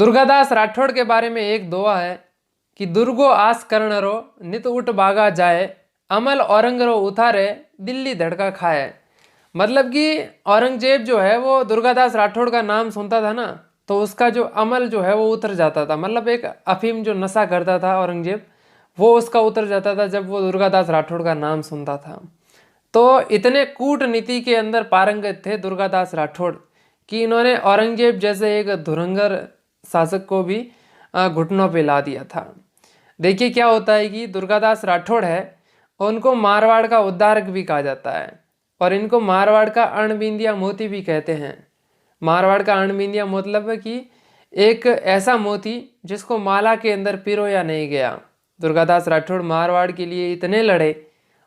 दुर्गादास राठौड़ के बारे में एक दोहा है कि दुर्गो आस करण रो नित उठ बागा जाए, अमल औरंग रो उतारे दिल्ली धड़का खाए। मतलब कि औरंगजेब जो है वो दुर्गादास राठौड़ का नाम सुनता था ना, तो उसका जो अमल जो है वो उतर जाता था। मतलब एक अफीम जो नशा करता था औरंगजेब, वो उसका उतर जाता था जब वो दुर्गादास राठौड़ का नाम सुनता था। तो इतने कूटनीति के अंदर पारंगत थे दुर्गादास राठौड़ कि इन्होंने औरंगजेब जैसे एक धुरंधर शासक को भी घुटनों पे ला दिया था। देखिए क्या होता है कि दुर्गादास राठौड़ है, उनको मारवाड़ का उद्धारक भी कहा जाता है और इनको मारवाड़ का अणबिंदिया मोती भी कहते हैं। मारवाड़ का अणबिंदिया मतलब है कि एक ऐसा मोती जिसको माला के अंदर पिरोया नहीं गया। दुर्गादास राठौड़ मारवाड़ के लिए इतने लड़े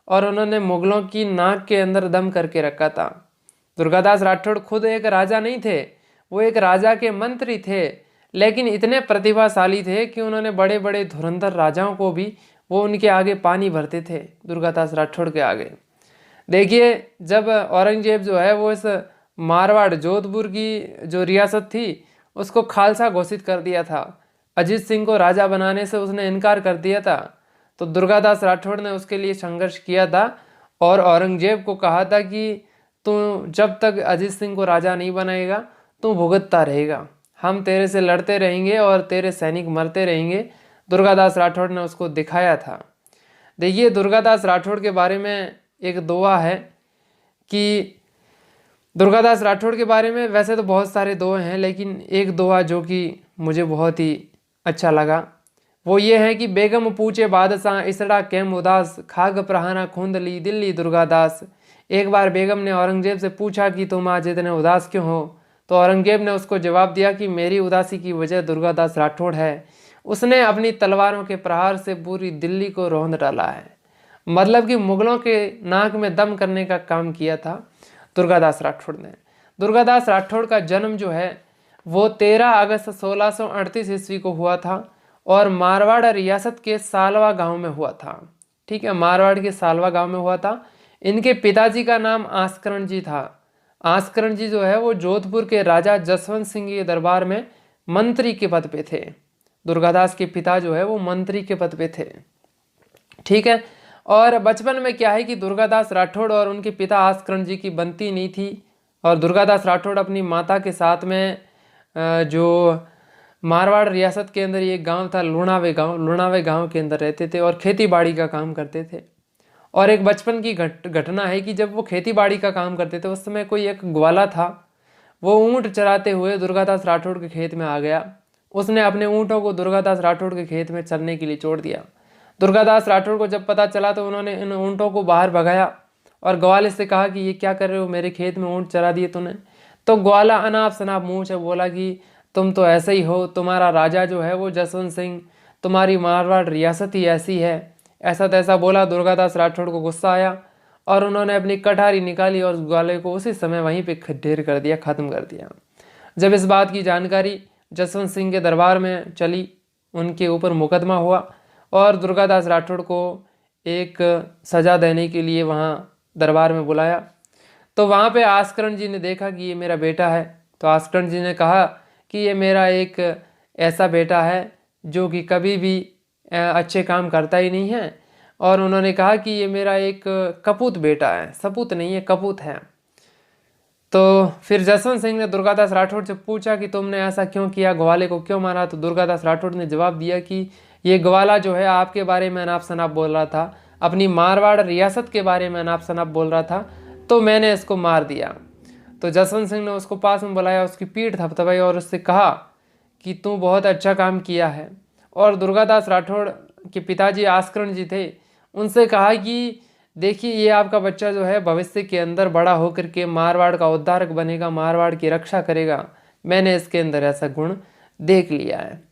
और उन्होंने मुगलों की नाक के अंदर दम करके रखा था। दुर्गादास राठौड़ खुद एक राजा नहीं थे, वो एक राजा के मंत्री थे, लेकिन इतने प्रतिभाशाली थे कि उन्होंने बड़े बड़े धुरंधर राजाओं को भी वो उनके आगे पानी भरते थे, दुर्गादास राठौड़ के आगे। देखिए जब औरंगजेब जो है वो इस मारवाड़ जोधपुर की जो रियासत थी उसको खालसा घोषित कर दिया था, अजीत सिंह को राजा बनाने से उसने इनकार कर दिया था। तो दुर्गादास राठौड़ ने उसके लिए संघर्ष किया था और औरंगजेब को कहा था कि तू जब तक अजीत सिंह को राजा नहीं बनाएगा तू भुगतता रहेगा, हम तेरे से लड़ते रहेंगे और तेरे सैनिक मरते रहेंगे। दुर्गादास राठौड़ ने उसको दिखाया था। देखिए दुर्गादास राठौड़ के बारे में एक दोहा है कि दुर्गादास राठौड़ के बारे में वैसे तो बहुत सारे दोहे हैं, लेकिन एक दोहा जो कि मुझे बहुत ही अच्छा लगा वो ये है कि बेगम पूछे बादशाह इसड़ा कैम उदास, खाग प्रहाना खूंद ली दिल्ली दुर्गादास। एक बार बेगम ने औरंगजेब से पूछा कि तुम आज इतने उदास क्यों हो, तो औरंगजेब ने उसको जवाब दिया कि मेरी उदासी की वजह दुर्गादास राठौड़ है, उसने अपनी तलवारों के प्रहार से पूरी दिल्ली को रौंद डाला है। मतलब कि मुगलों के नाक में दम करने का काम किया था दुर्गादास राठौड़ ने। दुर्गादास राठौड़ का जन्म जो है वो 13 अगस्त 1638 ईस्वी को हुआ था और मारवाड़ रियासत के सालवा गांव में हुआ था। ठीक है, मारवाड़ के सालवा गांव में हुआ था। इनके पिताजी का नाम आस्करण जी था। आस्करण जी जो है वो जोधपुर के राजा जसवंत सिंह के दरबार में मंत्री के पद पे थे। दुर्गादास के पिता जो है वो मंत्री के पद पे थे। ठीक है, और बचपन में क्या है कि दुर्गादास राठौड़ और उनके पिता आस्करण जी की बनती नहीं थी और दुर्गादास राठौड़ अपनी माता के साथ में जो मारवाड़ रियासत के अंदर ये गांव था लुणावे गांव के अंदर रहते थे और खेती बाड़ी का काम करते थे। और एक बचपन की घटना है कि जब वो खेती बाड़ी का काम करते थे उस समय कोई एक ग्वाला था, वो ऊँट चराते हुए दुर्गादास राठौड़ के खेत में आ गया। उसने अपने ऊँटों को दुर्गादास राठौड़ के खेत में चरने के लिए छोड़ दिया। दुर्गादास राठौड़ को जब पता चला तो उन्होंने इन ऊँटों को बाहर भगाया और ग्वाले से कहा कि ये क्या कर रहे हो, मेरे खेत में ऊँट चरा दिए तूने। तो ग्वाला अनाप शनाप मुँह से बोला कि तुम तो ऐसे ही हो, तुम्हारा राजा जो है वो जसवंत सिंह, तुम्हारी मारवाड़ रियासत ही ऐसी है, ऐसा तैसा बोला। दुर्गादास राठौड़ को गुस्सा आया और उन्होंने अपनी कटारी निकाली और उस ग्वाले को उसी समय वहीं पे ढेर कर दिया, ख़त्म कर दिया। जब इस बात की जानकारी जसवंत सिंह के दरबार में चली, उनके ऊपर मुकदमा हुआ और दुर्गादास राठौड़ को एक सज़ा देने के लिए वहाँ दरबार में बुलाया। तो वहाँ पे आस्करण जी ने देखा कि ये मेरा बेटा है, तो आस्करण जी ने कहा कि ये मेरा एक ऐसा बेटा है जो कि कभी भी अच्छे काम करता ही नहीं है, और उन्होंने कहा कि ये मेरा एक कपूत बेटा है, सपूत नहीं है कपूत है। तो फिर जसवंत सिंह ने दुर्गादास राठौड़ से पूछा कि तुमने ऐसा क्यों किया, ग्वाले को क्यों मारा। तो दुर्गादास राठौड़ ने जवाब दिया कि ये ग्वाला जो है आपके बारे में अनाप शनाप बोल रहा था, अपनी मारवाड़ रियासत के बारे में अनाप शनाप बोल रहा था, तो मैंने इसको मार दिया। तो जसवंत सिंह ने उसको पास में बुलाया, उसकी पीठ थपथपाई और उससे कहा कि तू बहुत अच्छा काम किया है। और दुर्गादास राठौड़ के पिताजी आस्करण जी थे, उनसे कहा कि देखिए ये आपका बच्चा जो है भविष्य के अंदर बड़ा होकर के मारवाड़ का उद्धारक बनेगा, मारवाड़ की रक्षा करेगा, मैंने इसके अंदर ऐसा गुण देख लिया है।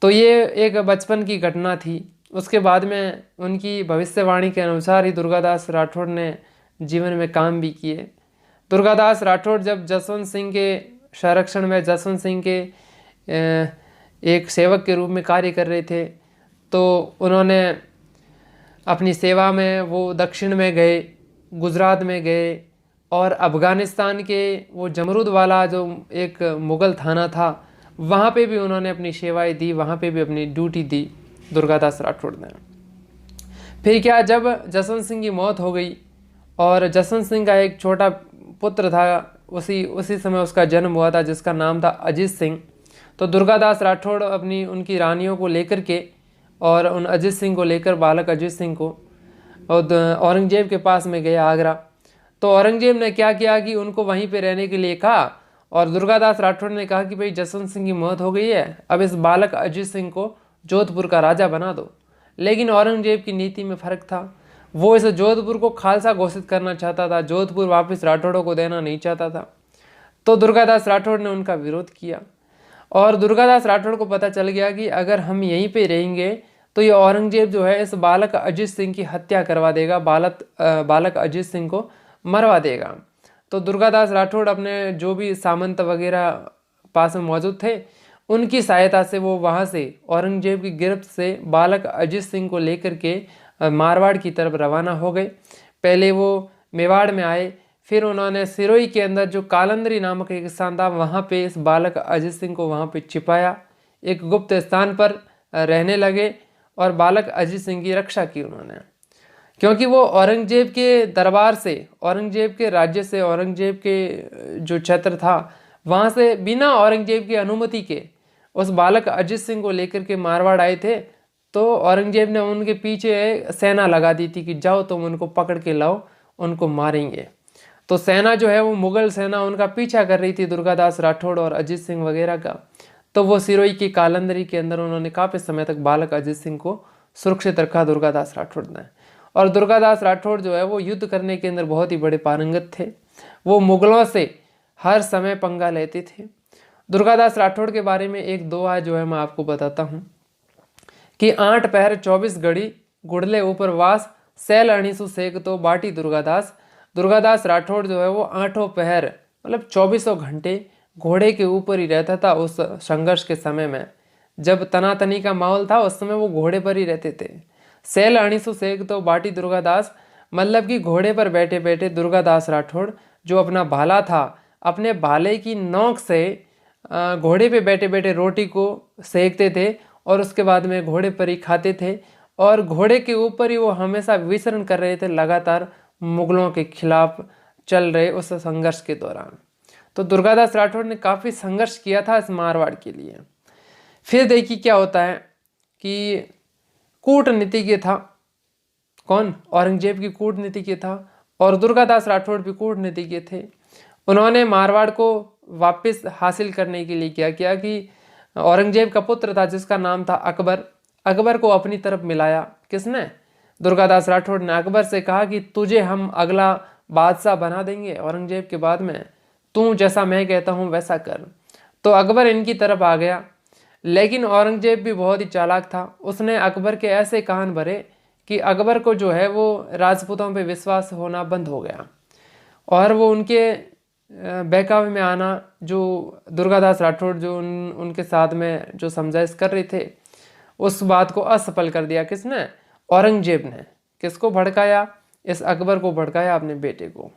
तो ये एक बचपन की घटना थी। उसके बाद में उनकी भविष्यवाणी के अनुसार ही दुर्गादास राठौड़ ने जीवन में काम भी किए। दुर्गादास राठौड़ जब जसवंत सिंह के संरक्षण में, जसवंत सिंह के एक सेवक के रूप में कार्य कर रहे थे, तो उन्होंने अपनी सेवा में वो दक्षिण में गए, गुजरात में गए और अफ़गानिस्तान के वो जमरूद वाला जो एक मुग़ल थाना था वहाँ पे भी उन्होंने अपनी सेवाएं दी, वहाँ पे भी अपनी ड्यूटी दी दुर्गादास राठौड़ ने। फिर क्या, जब जसवंत सिंह की मौत हो गई और जसवंत सिंह का एक छोटा पुत्र था, उसी समय उसका जन्म हुआ था, जिसका नाम था अजीत सिंह। तो दुर्गादास राठौड़ अपनी उनकी रानियों को लेकर के और उन अजीत सिंह को लेकर, बालक अजीत सिंह को, और औरंगजेब के पास में गए आगरा। तो औरंगजेब ने क्या किया कि उनको वहीं पे रहने के लिए कहा, और दुर्गादास राठौड़ ने कहा कि भाई जसवंत सिंह की मौत हो गई है, अब इस बालक अजीत सिंह को जोधपुर का राजा बना दो। लेकिन औरंगजेब की नीति में फ़र्क था, वो इस जोधपुर को खालसा घोषित करना चाहता था, जोधपुर वापस राठौड़ों को देना नहीं चाहता था। तो दुर्गादास राठौड़ ने उनका विरोध किया, और दुर्गादास राठौड़ को पता चल गया कि अगर हम यहीं पे रहेंगे तो ये औरंगजेब जो है इस बालक अजीत सिंह की हत्या करवा देगा, बालक अजीत सिंह को मरवा देगा। तो दुर्गादास राठौड़ अपने जो भी सामंत वगैरह पास में मौजूद थे, उनकी सहायता से वो वहाँ से औरंगजेब की गिरफ्त से बालक अजीत सिंह को लेकर के मारवाड़ की तरफ रवाना हो गए। पहले वो मेवाड़ में आए, फिर उन्होंने सिरोही के अंदर जो कालंदरी नामक एक स्थान था, वहाँ पे इस बालक अजीत सिंह को वहाँ पे छिपाया, एक गुप्त स्थान पर रहने लगे, और बालक अजीत सिंह की रक्षा की उन्होंने। क्योंकि वो औरंगजेब के दरबार से, औरंगजेब के राज्य से, औरंगजेब के जो छत्र था वहाँ से बिना औरंगजेब की अनुमति के उस बालक अजीत सिंह को लेकर के मारवाड़ आए थे। तो औरंगजेब ने उनके पीछे सेना लगा दी थी कि जाओ तुम उनको पकड़ के लाओ, उनको मारेंगे। तो सेना जो है वो मुगल सेना उनका पीछा कर रही थी, दुर्गादास राठौड़ और अजीत सिंह वगैरह का। तो वो सिरोही की कालंदरी के अंदर उन्होंने काफ़ी समय तक बालक अजीत सिंह को सुरक्षित रखा, दुर्गादास राठौड़ ने। और दुर्गादास राठौड़ जो है वो युद्ध करने के अंदर बहुत ही बड़े पारंगत थे, वो मुगलों से हर समय पंगा लेते थे। दुर्गादास राठौड़ के बारे में एक दोहा जो है मैं आपको बताता हूँ कि 8 पहर 24 घड़ी गुड़ले ऊपर वास, सैल अणीसु सेक तो बाटी दुर्गादास। दुर्गादास राठौड़ जो है वो 8 पहर मतलब 24 घंटे घोड़े के ऊपर ही रहता था। उस संघर्ष के समय में जब तनातनी का माहौल था, उस समय वो घोड़े पर ही रहते थे। सैल अणीसु सेक तो बाटी दुर्गादास, मतलब कि घोड़े पर बैठे बैठे दुर्गादास राठौड़ जो अपना भाला था, अपने भाले की नोक से घोड़े पे बैठे बैठे रोटी को सेकते थे, और उसके बाद में घोड़े पर ही खाते थे, और घोड़े के ऊपर ही वो हमेशा विचरण कर रहे थे, लगातार मुगलों के खिलाफ चल रहे उस संघर्ष के दौरान। तो दुर्गादास राठौड़ ने काफ़ी संघर्ष किया था इस मारवाड़ के लिए। फिर देखिए क्या होता है कि कूटनीतिज्ञ था कौन, औरंगजेब की कूटनीतिज्ञ था, और दुर्गादास राठौड़ भी कूटनीतिज्ञ थे। उन्होंने मारवाड़ को वापस हासिल करने के लिए क्या किया कि औरंगजेब का पुत्र था जिसका नाम था अकबर, अकबर को अपनी तरफ मिलाया। किसने? दुर्गादास राठौड़ ने अकबर से कहा कि तुझे हम अगला बादशाह बना देंगे औरंगजेब के बाद में, तू जैसा मैं कहता हूँ वैसा कर। तो अकबर इनकी तरफ आ गया, लेकिन औरंगजेब भी बहुत ही चालाक था। उसने अकबर के ऐसे कान भरे कि अकबर को जो है वो राजपूतों पे विश्वास होना बंद हो गया, और वो उनके बहकावे में आना, जो दुर्गादास राठौड़ जो उनके साथ में जो समझाइश कर रहे थे, उस बात को असफल कर दिया। किसने? औरंगजेब ने। किसको भड़काया? इस अकबर को भड़काया, अपने बेटे को।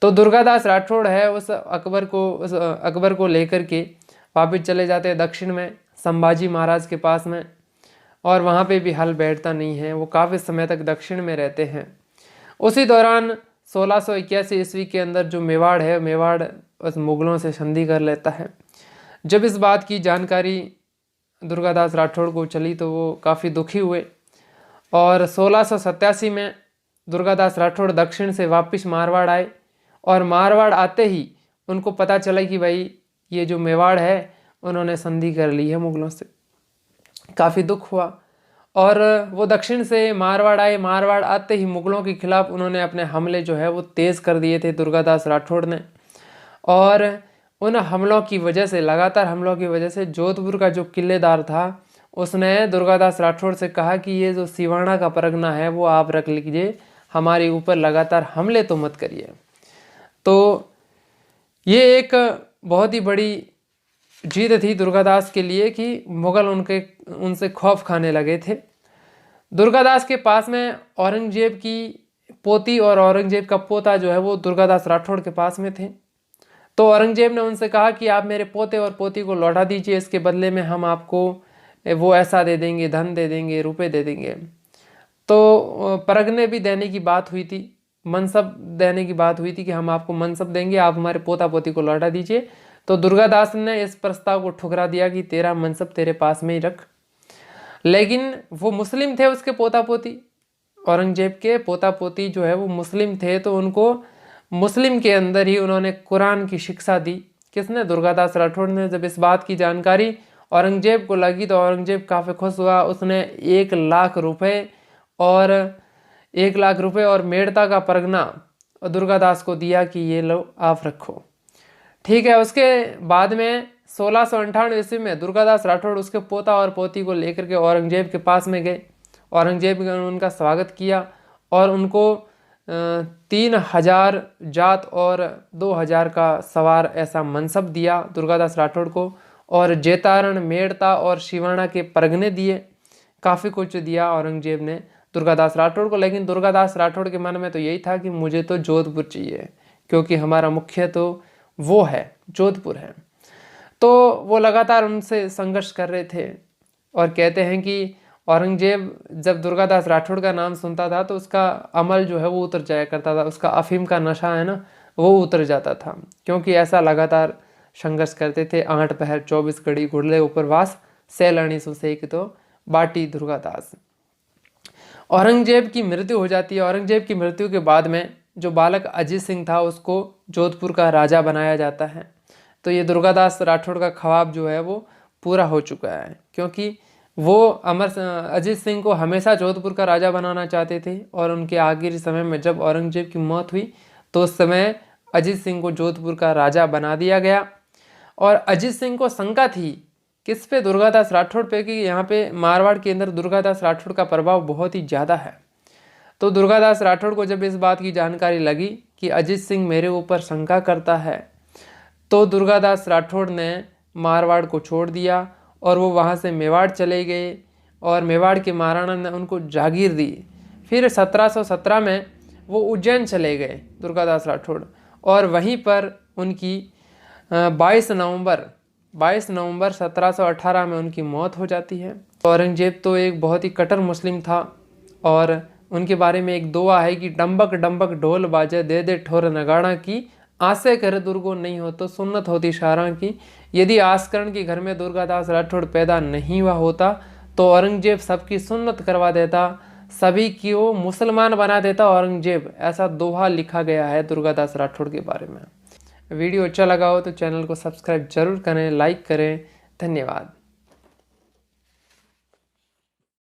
तो दुर्गादास राठौड़ है उस अकबर को लेकर के वापिस चले जाते हैं दक्षिण में संभाजी महाराज के पास में, और वहाँ पे भी हल बैठता नहीं है, वो काफ़ी समय तक दक्षिण में रहते हैं। उसी दौरान 1681 ईस्वी के अंदर जो मेवाड़ है, मेवाड़ उस मुगलों से संधि कर लेता है। जब इस बात की जानकारी दुर्गादास राठौड़ को चली तो वो काफ़ी दुखी हुए, और 1687 में दुर्गादास राठौड़ दक्षिण से वापस मारवाड़ आए, और मारवाड़ आते ही उनको पता चला कि भाई ये जो मेवाड़ है उन्होंने संधि कर ली है मुगलों से। काफ़ी दुख हुआ, और वो दक्षिण से मारवाड़ आए। मारवाड़ आते ही मुगलों के खिलाफ उन्होंने अपने हमले जो है वो तेज़ कर दिए थे दुर्गादास राठौड़ ने, और उन हमलों की वजह से, लगातार हमलों की वजह से जोधपुर का जो किलेदार था उसने दुर्गादास राठौड़ से कहा कि ये जो सिवाना का परगना है वो आप रख लीजिए, हमारे ऊपर लगातार हमले तो मत करिए। तो ये एक बहुत ही बड़ी जीत थी दुर्गादास के लिए कि मुगल उनसे खौफ खाने लगे थे। दुर्गादास के पास में औरंगजेब की पोती और औरंगजेब का पोता जो है वो दुर्गादास राठौड़ के पास में थे। तो औरंगजेब ने उनसे कहा कि आप मेरे पोते और पोती को लौटा दीजिए, इसके बदले में हम आपको वो ऐसा दे देंगे, धन दे देंगे, रुपए दे देंगे। तो परगने भी देने की बात हुई थी, मनसब देने की बात हुई थी कि हम आपको मनसब देंगे, आप हमारे पोता पोती को लौटा दीजिए। तो दुर्गादास ने इस प्रस्ताव को ठुकरा दिया कि तेरा मनसब तेरे पास में ही रख। लेकिन वो मुस्लिम थे, उसके पोता पोती, औरंगजेब के पोता पोती जो है वो मुस्लिम थे, तो उनको मुस्लिम के अंदर ही उन्होंने कुरान की शिक्षा दी। किसने? दुर्गादास राठौड़ ने। जब इस बात की जानकारी औरंगजेब को लगी तो औरंगजेब काफ़ी खुश हुआ। उसने 1,00,000 रुपए और 1,00,000 रुपए और मेड़ता का परगना दुर्गादास को दिया कि ये लो आप रखो। ठीक है। उसके बाद में 1658 ईस्वी में दुर्गादास राठौड़ उसके पोता और पोती को लेकर के औरंगजेब के पास में गए। औरंगजेब ने उनका स्वागत किया और उनको 3,000 जात और 2,000 का सवार ऐसा मनसब दिया दुर्गादास राठौड़ को, और जेतारण, मेड़ता और शिवाणा के परगने दिए। काफ़ी कुछ दिया औरंगजेब ने दुर्गादास राठौड़ को। लेकिन दुर्गादास राठौड़ के मन में तो यही था कि मुझे तो जोधपुर चाहिए, क्योंकि हमारा मुख्य तो वो है, जोधपुर है। तो वो लगातार उनसे संघर्ष कर रहे थे। और कहते हैं कि औरंगजेब जब दुर्गादास राठौड़ का नाम सुनता था तो उसका अमल जो है वो उतर जाया करता था, उसका अफीम का नशा है ना वो उतर जाता था, क्योंकि ऐसा लगातार संघर्ष करते थे। 8 पहर 24 घड़ी घुड़ले उपरवास, सैलानी सुसेक तो बाटी दुर्गादास। औरंगजेब की मृत्यु हो जाती है। औरंगजेब की मृत्यु के बाद में जो बालक अजीत सिंह था उसको जोधपुर का राजा बनाया जाता है। तो ये दुर्गादास राठौड़ का ख्वाब जो है वो पूरा हो चुका है, क्योंकि वो अजीत सिंह को हमेशा जोधपुर का राजा बनाना चाहते थे। और उनके आखिरी समय में जब औरंगजेब की मौत हुई तो उस समय अजीत सिंह को जोधपुर का राजा बना दिया गया। और अजीत सिंह को शंका थी किस पे? दुर्गादास राठौड़ पे, कि यहाँ पे मारवाड़ के अंदर दुर्गादास राठौड़ का प्रभाव बहुत ही ज़्यादा है। तो दुर्गादास राठौड़ को जब इस बात की जानकारी लगी कि अजीत सिंह मेरे ऊपर शंका करता है, तो दुर्गादास राठौड़ ने मारवाड़ को छोड़ दिया और वो वहाँ से मेवाड़ चले गए, और मेवाड़ के महाराणा ने उनको जागीर दी। फिर 1717 में वो उज्जैन चले गए दुर्गादास राठौड़, और वहीं पर उनकी 22 नवंबर 1718 में उनकी मौत हो जाती है। औरंगजेब तो एक बहुत ही कट्टर मुस्लिम था, और उनके बारे में एक दुआ है कि डंबक डंबक ढोल बाजे, दे दे ठोर नगाड़ा की, आसे करे दुर्गो नहीं हो तो सुन्नत होती शारा की। यदि आस्करण के घर में दुर्गादास राठौड़ पैदा नहीं हुआ होता तो औरंगजेब सबकी सुन्नत करवा देता, सभी की वो मुसलमान बना देता औरंगजेब। ऐसा दोहा लिखा गया है दुर्गादास राठौड़ के बारे में। वीडियो अच्छा लगा हो तो चैनल को सब्सक्राइब जरूर करें, लाइक करें। धन्यवाद।